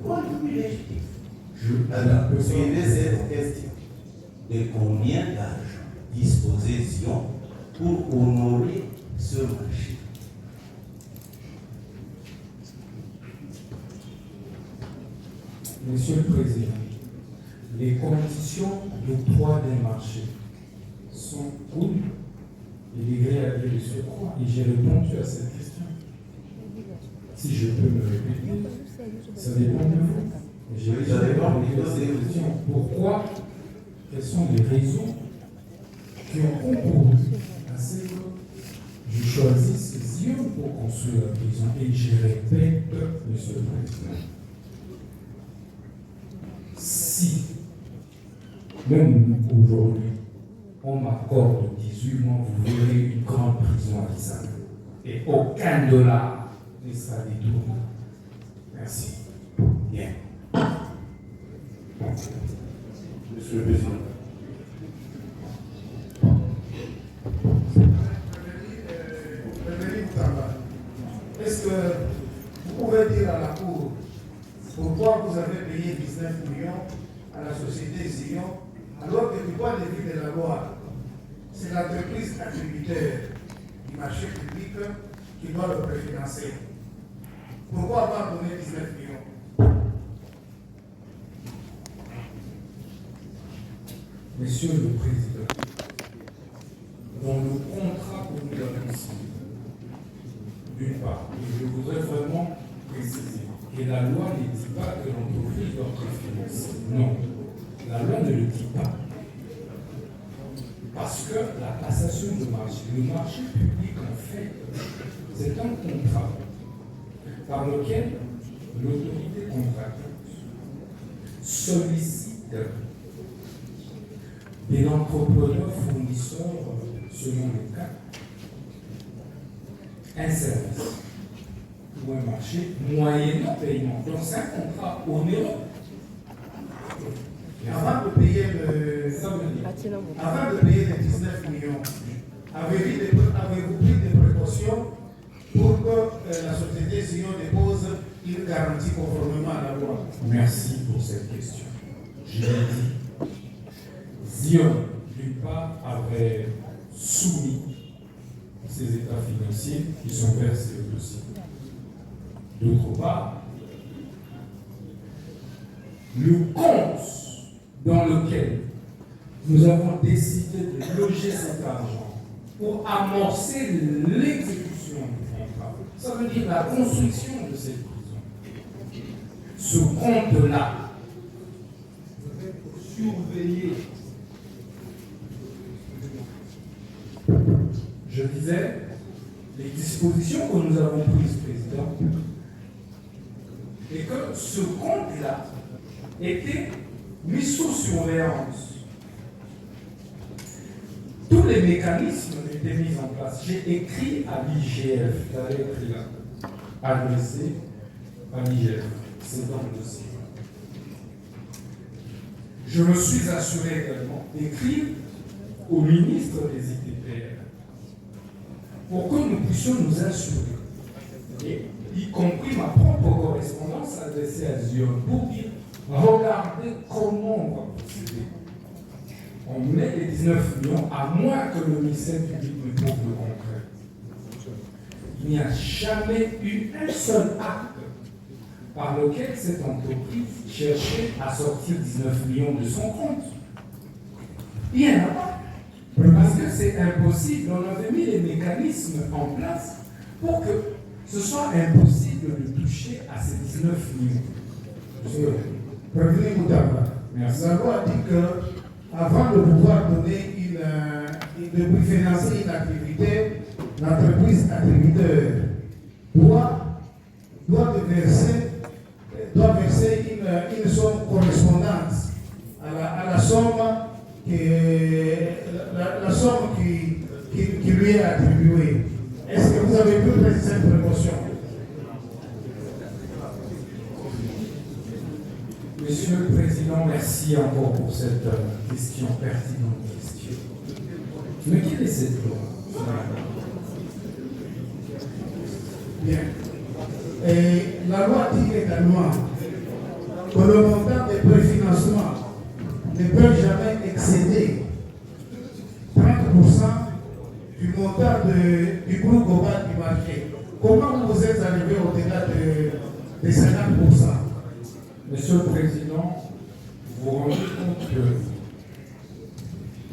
contribue légitime. Alors, suivez cette question. De combien d'argent disposait Zion pour honorer ce marché? Monsieur le Président, les conditions d'octroi des marchés sont cool et agréables de surcroît, et j'ai répondu à cette question. Si je peux me répéter, ça dépend de vous. J'ai déjà répondu à cette question. Pourquoi? Quelles sont les raisons qui ont concouru à ce que je choisisse Zion pour construire la prison? Et je répète, Monsieur le Président, si, même aujourd'hui, on m'accorde 18 mois, vous verrez une grande prison à Kisangani. Et aucun dollar ne sera détourné. Merci. Bien. Monsieur le Président. Est-ce que vous pouvez dire à la Cour pourquoi vous avez payé 19 millions à la société Zion, alors que du point de vue de la loi, c'est l'entreprise attributeur du marché public qui doit le préfinancer? Pourquoi avoir donné 19 millions? Monsieur le Président, dans le contrat que nous avons signé, d'une part, et je voudrais vraiment préciser que la loi ne dit pas que l'entreprise doit préfinancer. Non, la loi ne le dit pas. Parce que la passation de marché, le marché public en fait, c'est un contrat par lequel l'autorité contractante sollicite des entrepreneurs fournisseurs, selon les cas, un service ou un marché moyennant paiement. Donc c'est un contrat onéreux. Avant de payer les 19 millions, avez-vous pris des précautions pour que la société Zion dépose une garantie conformément à la loi? Merci pour cette question. Je l'ai dit. Zion, d'une part, avait soumis ses états financiers qui sont versés au dossier. D'autre part, le compte dans lequel nous avons décidé de loger cet argent pour amorcer l'exécution du contrat, ça veut dire la construction de cette prison. Ce compte-là, surveiller. Je disais, les dispositions que nous avons prises, Président, et que ce compte-là était mis sous surveillance. Tous les mécanismes étaient mis en place. J'ai écrit à l'IGF, la lettre là, adressée à l'IGF. C'est dans le dossier. Je me suis assuré également d'écrire au ministre des ITPR pour que nous puissions nous assurer, et y compris ma propre correspondance adressée à Zion, pour dire regardez comment on va procéder. On met les 19 millions à moins que le ministère public ne trouve le concret. Il n'y a jamais eu un seul acte par lequel cette entreprise cherchait à sortir 19 millions de son compte. Il n'y en a pas. Parce que c'est impossible. On avait mis les mécanismes en place pour que ce soit impossible de toucher à ces 19 millions. Président Moutamba, la loi dit que avant de pouvoir donner de financer une activité, l'entreprise attributeur doit verser une somme correspondante à la somme qui lui est attribuée. Est-ce que vous avez pu préciser cette précaution? Monsieur le Président, merci encore pour cette question, pertinente question. Mais quelle est cette loi? Bien. Et la loi dit également que le montant des préfinancements ne peut jamais excéder 30% du montant du groupe global du marché. Comment vous êtes arrivé au-delà de 50%? Monsieur le Président, vous vous rendez compte que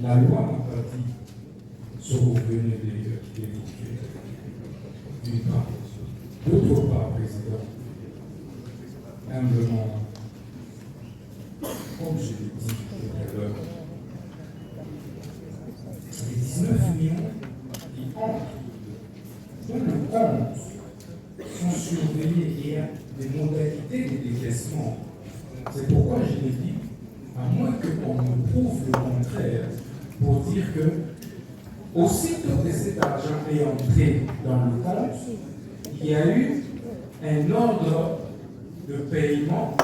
la loi n'a pas dit ce que vous venez d'évoquer, d'une part. D'autre part, Président, humblement, comme je l'ai dit tout à l'heure, les 19 millions qui entrent dans le compte sont surveillés et il y a des modalités de décaissement. C'est pourquoi je l'ai dit, à moins qu'on me prouve le contraire, pour dire que, aussitôt que cet argent est entré dans le compte, il y a eu un ordre de paiement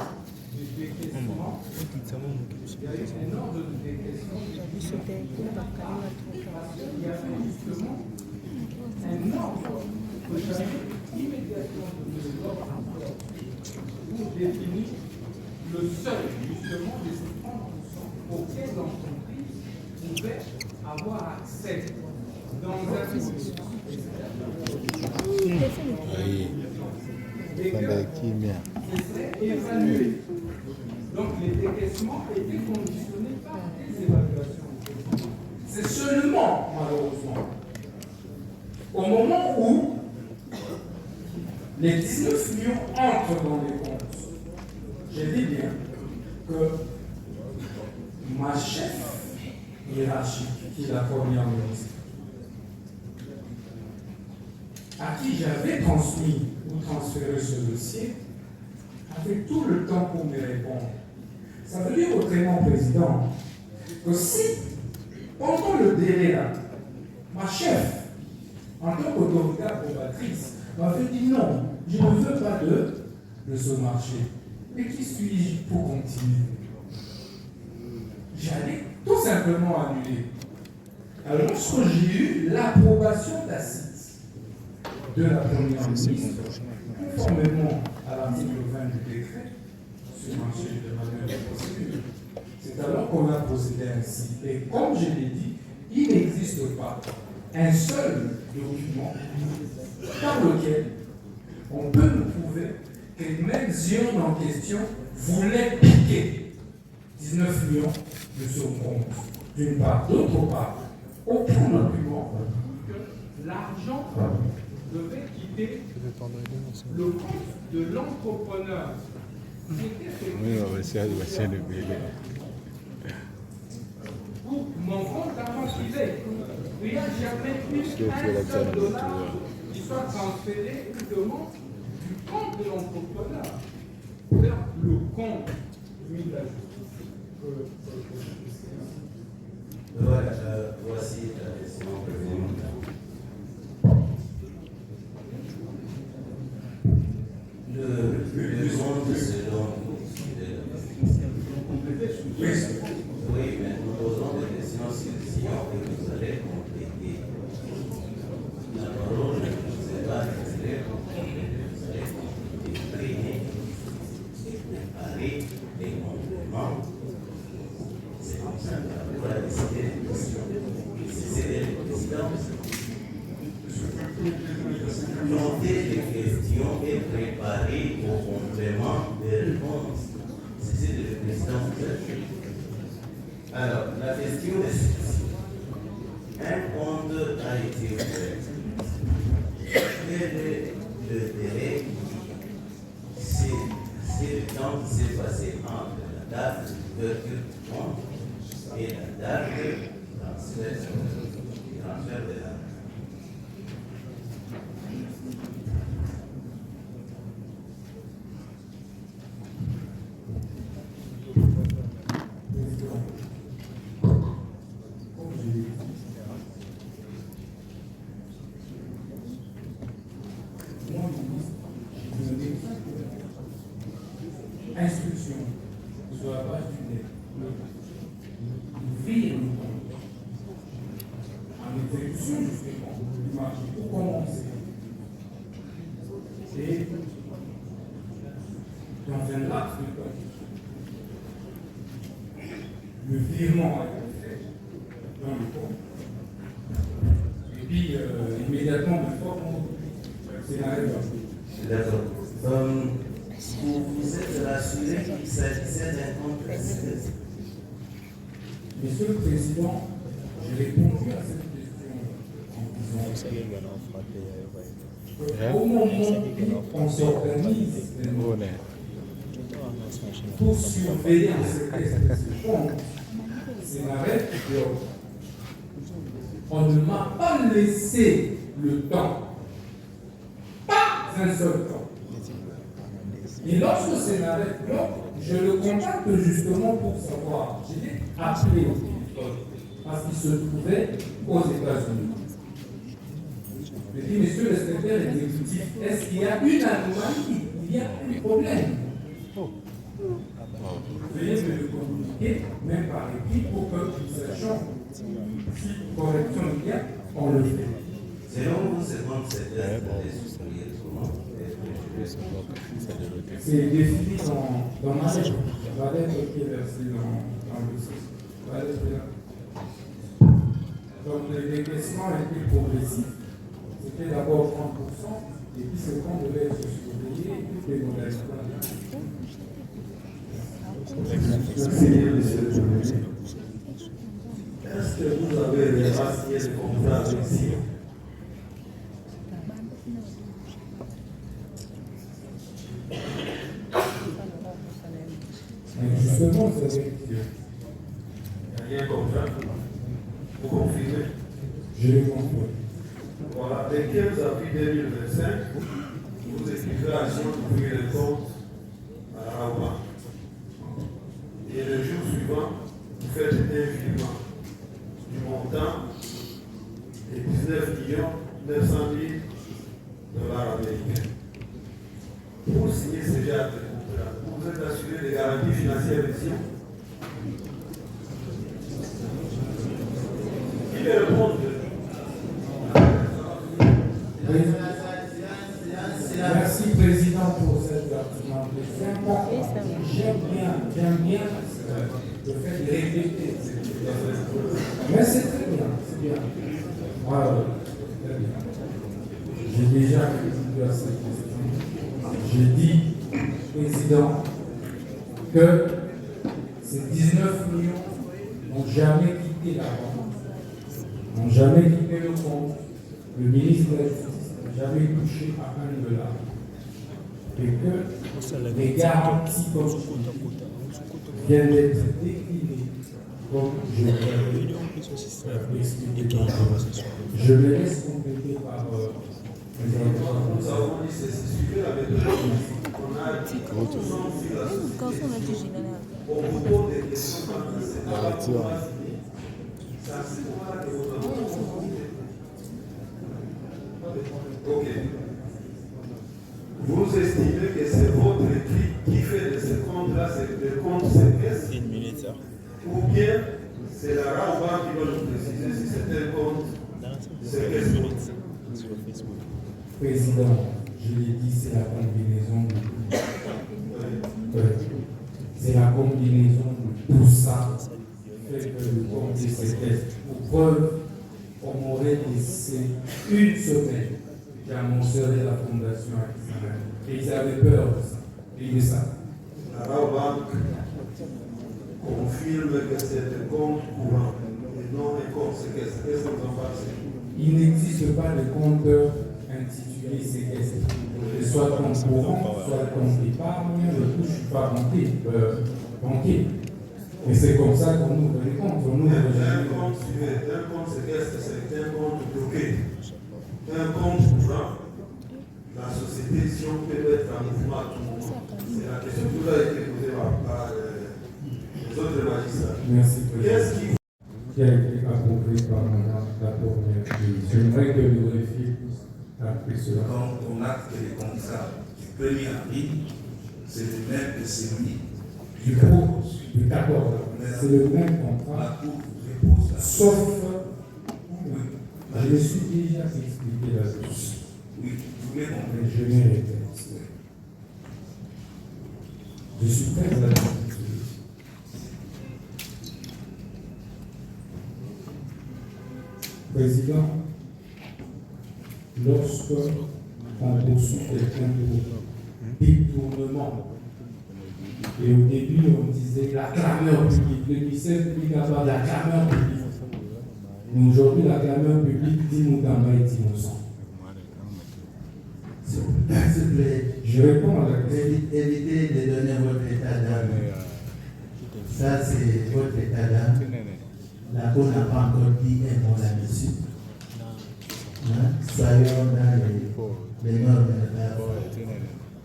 du décaissement. Il y a eu un ordre de décaissement. Il y avait justement un ordre que j'avais immédiatement donné l'ordre pour définir le seuil justement des 30% auquel l'entreprise pouvait avoir accès dans un et que c'était évalué. Donc les décaissements étaient conditionnés par des évaluations. C'est seulement, malheureusement, au moment où les 19 millions entrent dans les comptes, je dis bien que ma chef hiérarchique, qui est la première ministre, à qui j'avais transmis ou transféré ce dossier, avait tout le temps pour me répondre. Ça veut dire autrement, Président, que si, pendant le délai là, ma chef, en tant qu'autorité approbatrice, m'avait dit non, je ne veux pas de ce marché. Mais qui suis-je pour continuer? J'allais tout simplement annuler. Alors, lorsque j'ai eu l'approbation d'assises de la première ministre, conformément à l'article 20 du décret sur le marché de manuel de procédure, c'est alors qu'on a procédé ainsi. Et comme je l'ai dit, il n'existe pas un seul document par lequel on peut nous prouver que les mêmes urnes en question voulaient piquer 19 millions de ce compte. D'une part. D'autre part, aucun document que l'argent devait quitter le compte de l'entrepreneur. Oui, on va essayer de brûler. Pour mon compte d'argent privé, il n'y a jamais eu un seul dollar qui soit transféré uniquement du compte de l'entrepreneur vers le compte mis à jour. Voilà, voici la question présidente. Le compte selon vous, oui, mais nous posons des questions sur que vous allez compléter. La parole ne vous est pas retirée pour compléter, vous allez compléter, prier et préparer les compléments. C'est comme ça qu'on va décider les questions. C'est les présidents. Noter les questions et préparer au complément des réponses. C'est le président. Alors, la question est celle-ci. Un compte a été ouvert. Quel est le délai? C'est le temps qui s'est passé entre la date d'ouverture du compte et la date de transfert de l'argent. Instruction sur la base du ouvrir le compte en exécution justement du marché pour commencer. Et dans un laps de temps le virement a été fait dans le compte. Et puis, immédiatement, une fois qu'on c'est la réponse. D'accord. Vous vous êtes rassuré qu'il s'agissait d'un compte précis. Monsieur le Président, j'ai répondu à cette question en disant au moment où on s'organise pour surveiller en séquestre de ce compte, c'est l'arrêt de on ne m'a pas laissé le temps, pas un seul temps. Et lorsque c'est l'arrêt bloque, je le contacte justement pour savoir. Je l'ai appelé au téléphone parce qu'il se trouvait aux États-Unis. Je dis, monsieur le secrétaire exécutif, est-ce qu'il y a une anomalie? Il y a un problème. Veuillez me le communiquer, même par écrit, pour que nous sachions si correction il y a, on le fait. Selon vous, ce compte séquestre est souscrit comment? C'est défini dans ma lettre. La lettre qui est versée dans le site. La lettre là. Donc le décaissement était progressif. C'était d'abord 30%, et puis ce compte devait être surveillé et toutes les modalités. Merci, monsieur le Président. Est-ce que vous avez déjà signé le contrat avec Sion? Justement, c'est avec Dieu. Il y a un contrat. Vous confirmez? Je le confirme. Voilà. Le 15 avril 2025, vous expliquerez à Sion d'ouvrir le compte à la Raoua. Et le jour suivant, vous faites un virement du montant de 19 900 000 $ américains. Pour signer ce genre de contrat, vous êtes assuré des garanties financières de Sion? Qui veut répondre? Merci, Président, pour cette argument. J'aime bien le fait de répéter. Mais c'est très bien, c'est bien. Voilà, très bien. J'ai déjà répondu à cette question. J'ai dit, Président, que ces 19 millions n'ont jamais quitté la banque, n'ont jamais quitté le compte. Le ministre de la Justice n'a jamais touché à $1. Et que les garanties viennent d'être déclinées comme je l'ai expliqué. Je me laisse compléter par Nous avons dit c'est suivi la méthodologie. On a dit que nous sommes sur la société. On vous pose des questions quand c'est pas la signer. Ça, c'est pas que vous avez. Ok. Vous estimez que c'est votre équipe qui fait de ce compte-là, c'est le compte séquestre? Une minute, ou bien c'est la RAOBA qui va nous préciser si c'est un compte séquestre? Président, je l'ai dit, c'est la combinaison de tout. C'est la combinaison de tout ça qui fait que le compte est séquestre. Pour preuve, on m'aurait laissé une semaine. J'annoncerai la fondation Axel. Et ils avaient peur de ça. Et de ça. La RAOBA confirme que c'est un compte courant et non un compte séquestre. Qu'est-ce que vous en pensez? Il n'existe pas de compte intitulé séquestre. Soit compte courant, soit compte épargne, le tout, je ne suis pas banquier. Mais c'est comme ça qu'on ouvre les comptes. Un compte séquestre, c'est un compte bloqué. Un compte courant, la société, si on peut mettre en mouvement à tout moment. C'est la question qui a été posée par les autres magistrats. Merci, Qu'est-ce qui a été approuvé par Madame la première ministre. J'aimerais que le greffier puisse appeler cela. Donc, on acte que le contrat du 1er avril, c'est le même que celui Du 14. C'est le même contrat. la Cour repose là. Sauf, je me suis déjà expliqué là-dessus. Oui, vous voulez comprendre. Mais je me répète. Je suis très attentif. Président, lorsque on poursuit quelqu'un pour détournement, et au début on disait la clameur publique, le ministère public a parlé de la clameur publique. Mais aujourd'hui, la clameur publique dit Moutamba est innocent. S'il vous plaît, Je réponds à la question. évitez de donner votre état d'âme. Ça, c'est votre état d'âme. La Cour n'a pas encore dit un mot là-dessus. Soyons dans les normes de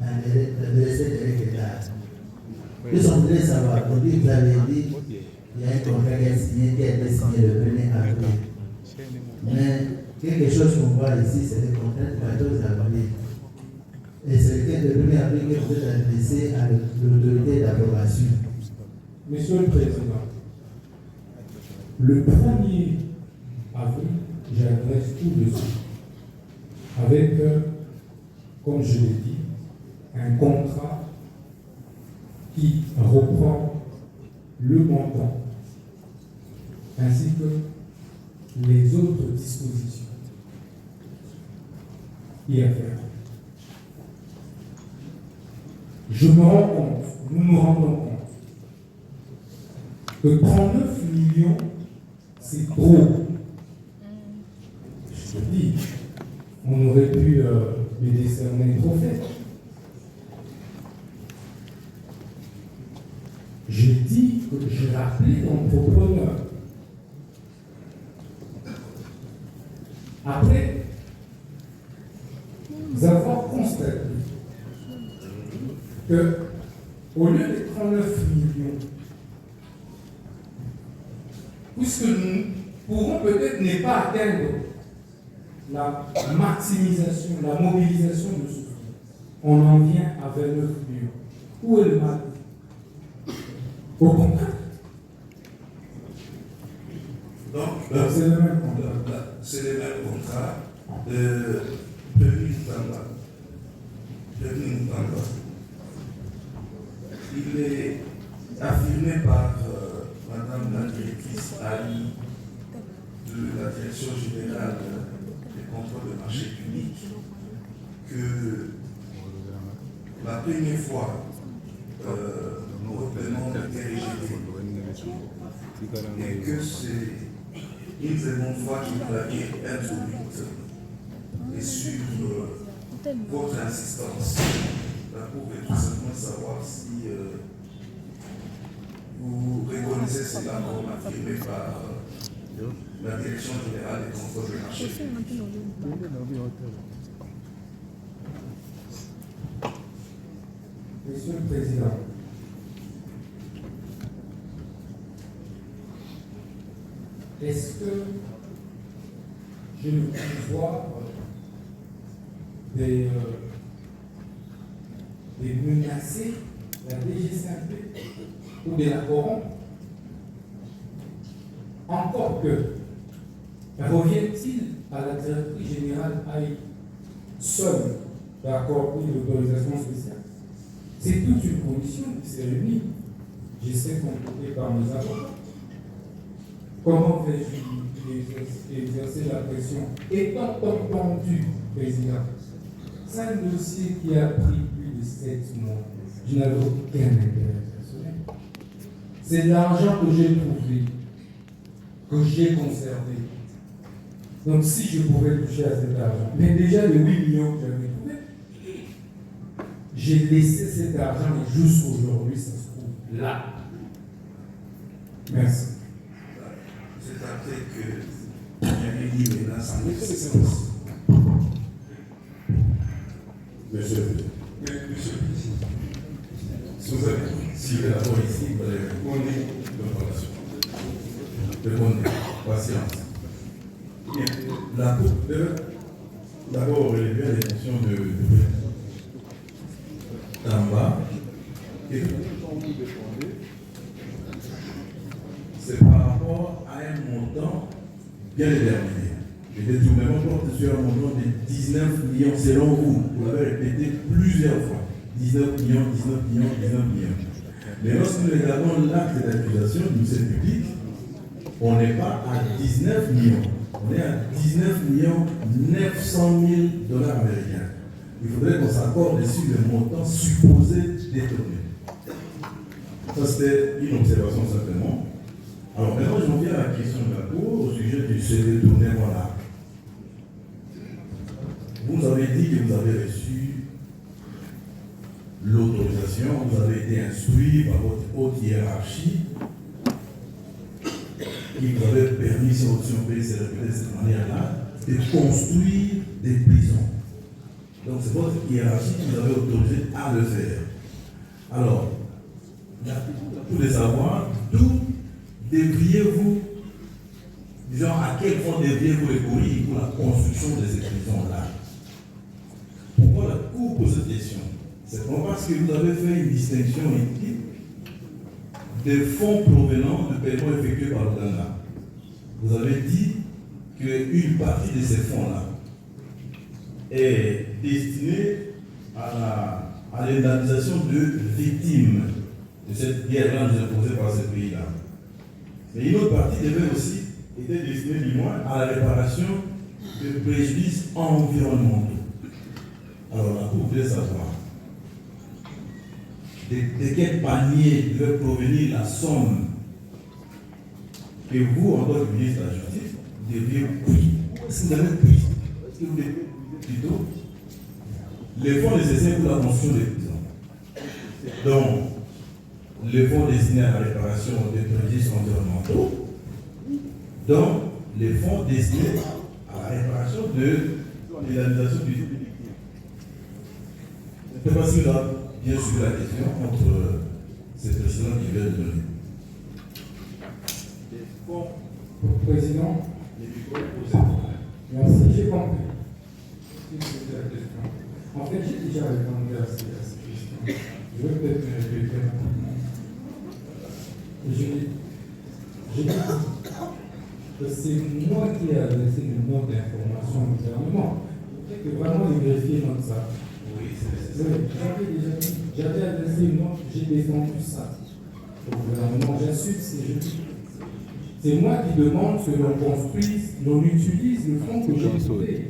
la respect de l'État. Nous sommes voulez savoir, aujourd'hui vous avez dit il y a un contrat qui a été signé le 1er avril. Mais quelque chose qu'on voit ici, c'est le contrat du 14 avril. Et c'est le 1er avril que vous êtes adressé à l'autorité d'approbation. Monsieur le Président, le 1er avril, j'adresse tout de suite avec, comme je l'ai dit, un contrat qui reprend le montant ainsi que les autres dispositions y afférentes. Je me rends compte, nous nous rendons compte que 39 millions, c'est gros. Je te dis, on aurait pu lui décerner un trophée. J'ai dit que j'ai rappelé l'entrepreneur. Après avoir constaté que, au lieu de 39 millions, puisque nous pourrons peut-être ne pas atteindre la maximisation, la mobilisation de ce fonds, on en vient à 29 millions. Où est le mal? Au contraire. Donc, C'est le même contrat. c'est le même contrat de Denis Moutamba. Denis Moutamba. Il est affirmé par Madame la directrice Ali de la Direction générale des contrôles de marché public que la première fois notre demande était rejetée et que c'est une seconde fois qu'il nous l'avait introduite et sur votre insistance, la Cour veut tout simplement savoir si vous reconnaissez cela comme affirmé par la Direction générale des contrôles de marché. Monsieur le Président, est-ce que je ne puis voir des menacer la DG5 ou de la corrompre? Encore que, revient-il à la directrice générale Aïe seule d'accorder l'autorisation spéciale? C'est toute une commission qui s'est réunie. J'essaie complétée par nos avocats. Comment vais-je exercer la pression? Étant entendu, Président, c'est un dossier qui a pris plus de 7 mois. Je n'avais aucun intérêt personnel. C'est de l'argent que j'ai trouvé, que j'ai conservé. Donc si je pouvais toucher à cet argent, mais déjà les 8 millions que j'avais trouvé, j'ai laissé cet argent et jusqu'aujourd'hui, ça se trouve là. Merci. C'est après que il y avait une menace en existence. Monsieur le Président, si vous avez suivi d'abord ici, vous allez répondre l'information. Répondez, patience. La Cour peut d'abord relever à l'intention de Tamba. Et c'est par rapport à un montant bien déterminé. Le détournement porte sur un montant de 19 millions selon vous. Vous l'avez répété plusieurs fois. 19 millions, 19 millions, 19 millions. Mais lorsque nous regardons l'acte d'accusation du ministère public, on n'est pas à 19 millions. On est à 19 900 000 dollars américains. Il faudrait qu'on s'accorde sur le montant supposé détourné. Ça, c'était une observation simplement. Alors maintenant, j'en viens à la question de la Cour au sujet du CV tourné voilà. Vous avez dit que vous avez reçu l'autorisation, vous avez été instruit par votre haute hiérarchie qui vous avait permis, si on peut se répéter de cette manière-là, de construire des prisons. Donc c'est votre hiérarchie qui vous avait autorisé à le faire. Alors, vous voulez savoir d'où devriez-vous, disons, à quel point devriez-vous recourir pour la construction de ces prisons-là? Pourquoi la Cour pose cette question? C'est parce que vous avez fait une distinction ici des fonds provenant de paiements effectués par l'Ouganda. Vous avez dit qu'une partie de ces fonds-là est destinée à l'indemnisation de victimes de cette guerre-là imposée par ce pays-là. Mais une autre partie devait aussi être destinée du moins à la réparation de préjudices environnementaux. Alors la Cour voulait savoir de quel panier devait provenir la somme que vous, en tant que ministre de la Justice, deviez payer. Est-ce que vous avez pris? Est-ce que vous devez plutôt les fonds nécessaires pour la construction des prisons? Donc, les fonds destinés à la réparation des préjudices environnementaux, donc les fonds destinés à la réparation de l'indemnisation du public. Je ne sais pas si vous avez bien suivi la question entre ces présidents qui viennent de donner. Président, merci, j'ai compris. En fait, j'ai déjà répondu à cette question. Je vais peut-être me répéter rapidement. J'ai dit que c'est moi qui ai adressé une note d'information au gouvernement. Il faut que vraiment il vérifie notre ça. Oui, c'est ça. Oui, j'avais adressé une note, j'ai défendu ça au gouvernement. J'insulte ces jeux. C'est moi qui demande que l'on construise, l'on utilise le fonds que j'ai trouvé.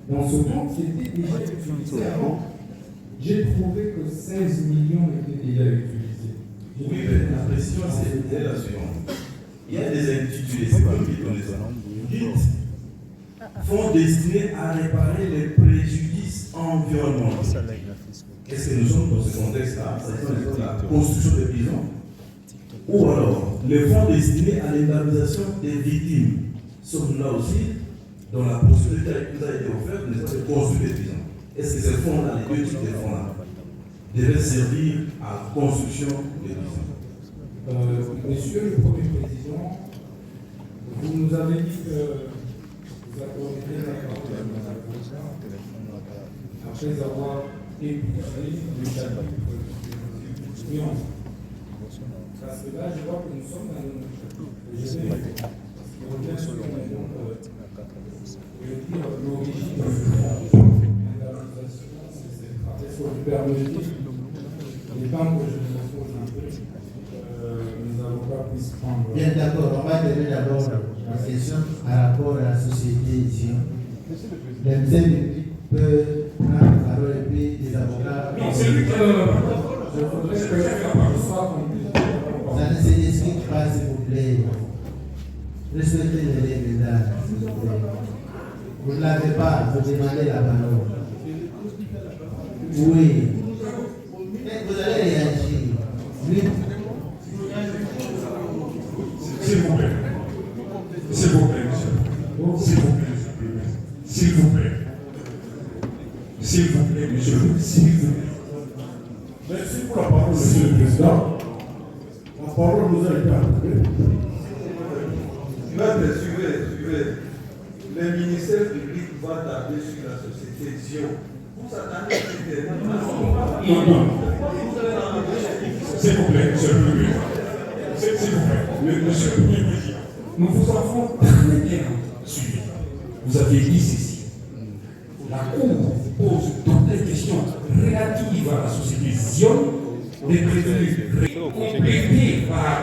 Dans ce temps, c'était déjà utilisé avant. J'ai trouvé que 16 millions étaient déjà utilisés. Oui, mais la question, c'est la suivante. Il y a des intitulés, c'est comme qui donnent ça. Dites, fonds destinés à réparer les préjudices environnementaux. Est-ce que nous sommes dans ce contexte-là, c'est la construction des prisons? Ou alors, les fonds destinés à l'indemnisation des victimes. Sommes-nous là aussi dans la possibilité qui nous a été offerte de construire des prisons? Est-ce que ces fonds-là, les deux types de fonds-là, devaient servir à la construction des prisons? Monsieur le Premier Président, vous nous avez dit que vous accordez la parole à Mme Président après avoir épuisé le chapitre de l'Union. Parce que là, je vois que nous sommes dans un chapitre. Je vais parce qu'on revient sur l'origine de l'indemnisation. Est-ce que vous permettez, les temps que je vous pose un peu, les avocats puissent prendre. Bien d'accord, on va donner d'abord la question par rapport à la société Zion. Le musée public peut prendre la parole et puis les avocats. Non, c'est lui qui a la parole. Je voudrais que la parole soit complète. Ça ne se discute pas, s'il vous plaît. Respectez les règles d'art, s'il vous plaît. Vous ne l'avez pas, vous demandez la parole. Oui. Mais vous allez réagir. Oui. S'il vous plaît. S'il vous plaît, monsieur. S'il vous plaît. S'il vous plaît, monsieur. S'il vous plaît. Merci pour la parole, monsieur le Président. La parole nous a été accordée. Suivez. Le ministère public va taper sur la société Zion. Vous attendez que Non. S'il vous plaît, monsieur le Président. S'il vous plaît, monsieur le Président. Nous vous avons très bien suivi. Vous avez dit ceci. La Cour pose toutes les questions relatives à la société Zion, les prévenus complétés par